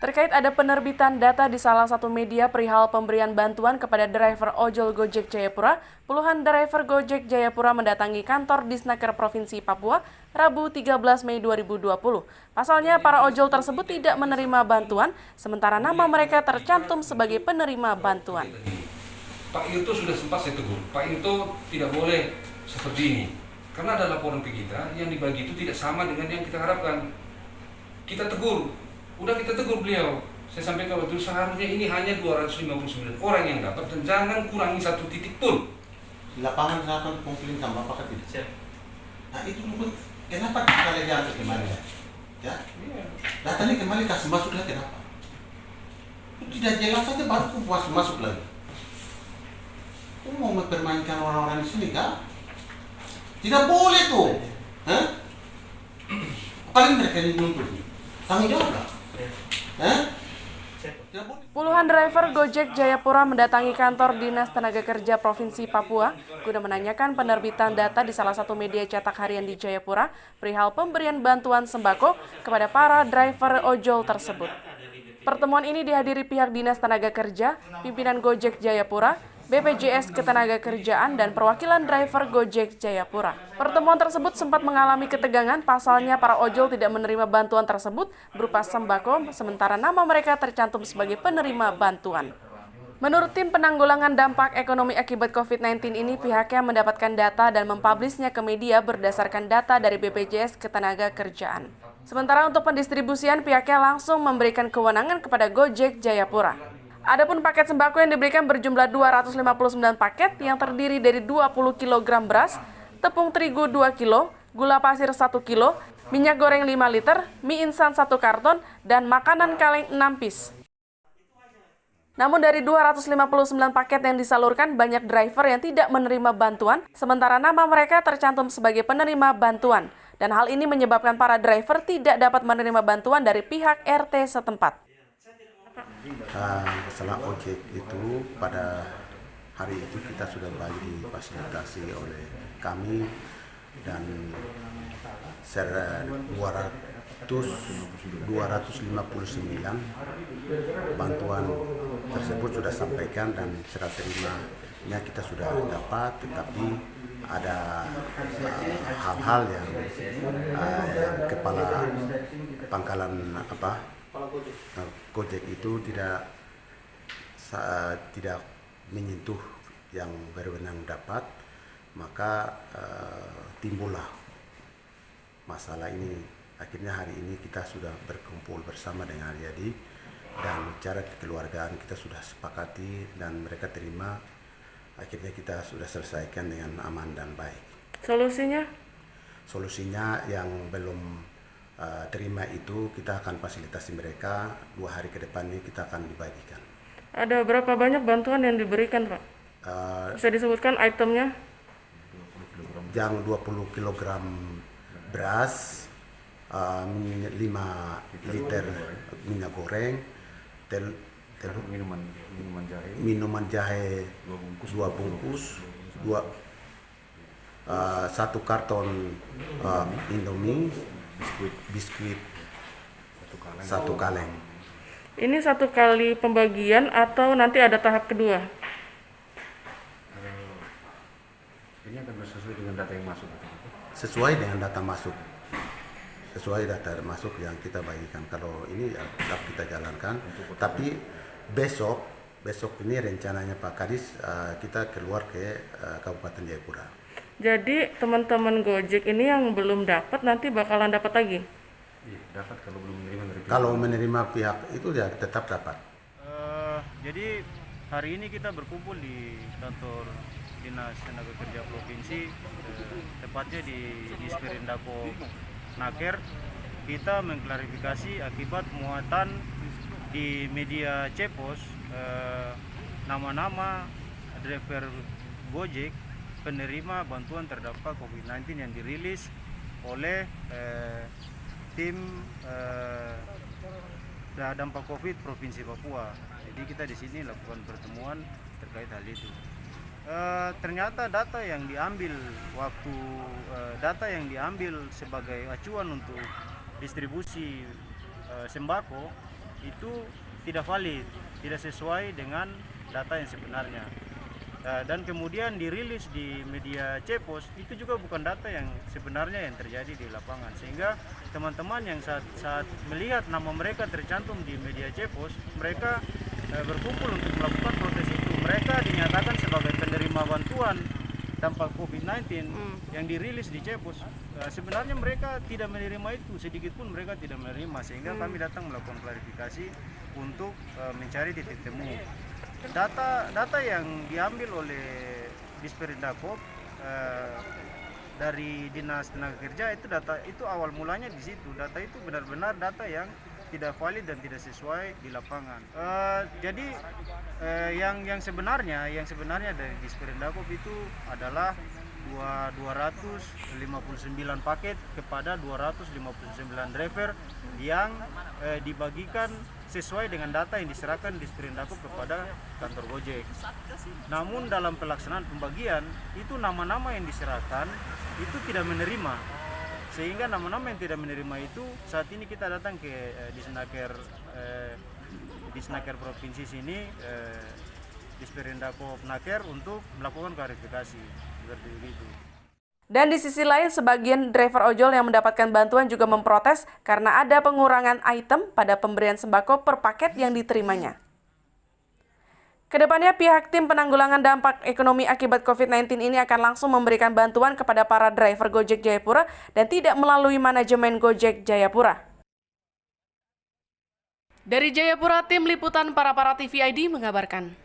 Terkait ada penerbitan data di salah satu media perihal pemberian bantuan kepada driver ojol Gojek Jayapura, puluhan driver Gojek Jayapura mendatangi kantor Disnaker Provinsi Papua Rabu 13 Mei 2020. Pasalnya, para ojol tersebut tidak menerima bantuan, sementara nama mereka tercantum sebagai penerima bantuan. Pak Irto sudah sempat saya tegur, Pak Irto tidak boleh seperti ini. Karena ada laporan ke kita yang dibagi itu tidak sama dengan yang kita harapkan. Kita tegur, udah kita tegur beliau. Saya sampaikan waktu seharusnya ini hanya 259 orang yang dapat dan jangan kurangi satu titik pun. Di lapangan selatan komplain sama apa tidak? Nah itu kenapa kita lihat kembali ya? Datanya kembali kasih masuk lagi kenapa? Tidak jelas saja baru puas masuk lagi. Kamu mau mempermainkan orang-orang di sini kan? Tidak boleh tuh. Hah? Paling mereka ini nuntut. Tanggung jawab lah. Hah? Puluhan driver Gojek Jayapura mendatangi kantor Dinas Tenaga Kerja Provinsi Papua guna menanyakan penerbitan data di salah satu media cetak harian di Jayapura perihal pemberian bantuan sembako kepada para driver ojol tersebut. Pertemuan ini dihadiri pihak Dinas Tenaga Kerja, pimpinan Gojek Jayapura, BPJS Ketenagakerjaan, dan perwakilan driver Gojek Jayapura. Pertemuan tersebut sempat mengalami ketegangan, pasalnya para ojol tidak menerima bantuan tersebut berupa sembako, sementara nama mereka tercantum sebagai penerima bantuan. Menurut tim penanggulangan dampak ekonomi akibat COVID-19 ini, pihaknya mendapatkan data dan mempublisnya ke media berdasarkan data dari BPJS Ketenagakerjaan. Sementara untuk pendistribusian, pihaknya langsung memberikan kewenangan kepada Gojek Jayapura. Adapun paket sembako yang diberikan berjumlah 259 paket yang terdiri dari 20 kg beras, tepung terigu 2 kg, gula pasir 1 kg, minyak goreng 5 liter, mie instan 1 karton, dan makanan kaleng 6 piece. Namun dari 259 paket yang disalurkan, banyak driver yang tidak menerima bantuan, sementara nama mereka tercantum sebagai penerima bantuan. Dan hal ini menyebabkan para driver tidak dapat menerima bantuan dari pihak RT setempat. Masalah ojek itu pada hari itu kita sudah bagi difasilitasi oleh kami dan 259 bantuan tersebut sudah sampaikan dan serah terimanya kita sudah dapat, tetapi ada hal-hal yang kepala pangkalan Gojek itu tidak menyentuh yang berwenang dapat, maka timbullah masalah ini. Akhirnya hari ini kita sudah berkumpul bersama dengan Aryadi dan cara kekeluargaan kita sudah sepakati dan mereka terima. Akhirnya kita sudah selesaikan dengan aman dan baik. Solusinya? Solusinya yang belum terima itu kita akan fasilitasi mereka 2 hari ke depan ini kita akan dibagikan. Ada berapa banyak bantuan yang diberikan, Pak? Bisa disebutkan itemnya? Yang 20 kg beras, 5 liter minyak goreng, minuman jahe 2 bungkus, 1 karton Indomie, biskuit 1 kaleng. Ini 1 kali pembagian atau nanti ada tahap kedua? Ini akan sesuai dengan data yang masuk. Sesuai dengan data masuk. Sesuai data masuk yang kita bagikan. Kalau ini ya tetap kita jalankan. Tapi besok ini rencananya Pak Kadis kita keluar ke Kabupaten Jayapura. Jadi teman-teman Gojek ini yang belum dapat nanti bakalan dapat lagi? Iya, dapat kalau belum menerima dari pihak. Kalau menerima pihak itu ya tetap dapat. Jadi hari ini kita berkumpul di kantor Dinas Tenaga Kerja Provinsi, tepatnya di Disperindaco Naker. Kita mengklarifikasi akibat muatan di media Cepos nama-nama driver Gojek penerima bantuan terdampak COVID-19 yang dirilis oleh tim dampak COVID Provinsi Papua. Jadi kita di sini lakukan pertemuan terkait hal itu. Ternyata data yang diambil sebagai acuan untuk distribusi sembako itu tidak valid, tidak sesuai dengan data yang sebenarnya. Dan kemudian dirilis di media Cepos itu juga bukan data yang sebenarnya yang terjadi di lapangan, sehingga teman-teman yang saat melihat nama mereka tercantum di media Cepos, mereka berkumpul untuk melakukan protes itu. Mereka dinyatakan sebagai penerima bantuan dampak COVID-19 yang dirilis di Cepos. Sebenarnya mereka tidak menerima itu, sedikit pun mereka tidak menerima, sehingga kami datang melakukan klarifikasi untuk mencari titik temu. Data yang diambil oleh Disperindakob dari Dinas Tenaga Kerja itu awal mulanya di situ. Data itu benar-benar data yang tidak valid dan tidak sesuai di lapangan. Jadi yang sebenarnya dari Disperindakob itu adalah 259 paket kepada 259 driver yang dibagikan sesuai dengan data yang diserahkan Disperindakob kepada kantor Gojek. Namun dalam pelaksanaan pembagian itu nama-nama yang diserahkan itu tidak menerima, sehingga nama-nama yang tidak menerima itu saat ini kita datang ke Disnaker provinsi sini, Disperindakob Naker untuk melakukan klarifikasi seperti itu. Dan di sisi lain, sebagian driver ojol yang mendapatkan bantuan juga memprotes karena ada pengurangan item pada pemberian sembako per paket yang diterimanya. Kedepannya, pihak tim penanggulangan dampak ekonomi akibat COVID-19 ini akan langsung memberikan bantuan kepada para driver Gojek Jayapura dan tidak melalui manajemen Gojek Jayapura. Dari Jayapura, tim liputan Para TV ID mengabarkan.